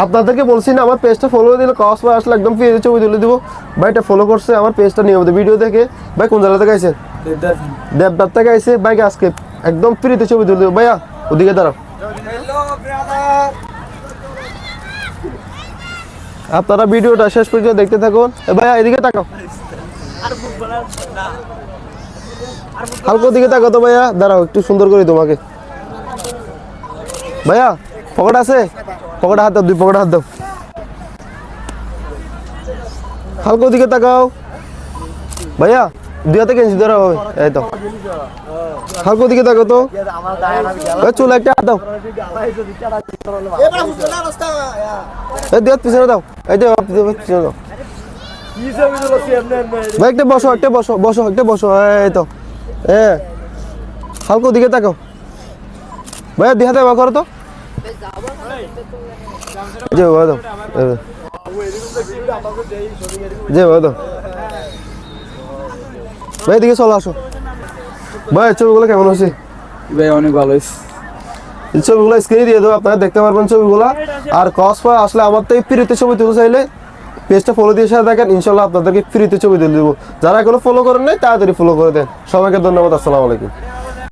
আপনাদেরকে বলছি না আমার পেজটা ফলো দিলে কক্সবাজার আসলে একদম ফ্রিতে ছবি তুলে দিব। ভাই এটা ফলো করছে আমার পেজটা নিয়মিত ভিডিও দেখে। ভাই কোন জেলা থেকে আইছেন? দেবদার থেকে আইছে। ভাইকে আজকে একদম ফ্রিতে ছবি তুলে দেবো। ভাইয়া ওদিকে দাঁড়াও। আপনারা ভিডিওটা শেষ পর্যন্ত দেখতে থাকুন। ভাইয়া এদিকে তাকাও, হালকা দিকে তাকাও তো ভাইয়া। দাঁড়াও একটু সুন্দর করি তোমাকে। ভাইয়া পকেট আছে? পকেটে হাত দাও, 2 পকেটে হাত দাও। হালকা দিকে তাকাও ভাইয়া, 2 হাতে কেঞ্চি ধরা হবে। এই তো হালকা দিকে তাকাও তো। চুল একটা হাত দাও, এই 2 হাত পিছনে দাও। এই যে পিছনে দাও। ভাই একটা বসো, একটা বসো, বসো একটা বসো। এই তো হালকা দিকে তাকাও ভাইয়া, 2 হাতে করো তো। যে দাও, যে দাও ভাই, এদিকে চলো আসো। ভাই ছবিগুলো কেমন হয়েছে? ভাই অনেক ভালো হয়েছে। ছবিগুলো স্ক্রিনে দিয়ে দেবো, আপনারা দেখতে পারবেন ছবিগুলো। আর কক্সবাজার আসলে আমার তো ফ্রিতে ছবি তুলতে চাইলে পেজটা ফলো দিয়ে সাথে দেখেন, ইনশাল্লাহ আপনাদেরকে ফ্রিতে ছবি তুলে দেবো। যারা এখনো ফলো করেন নাই তাড়াতাড়ি ফলো করে দেন। সবাইকে ধন্যবাদ। আসসালামু আলাইকুম।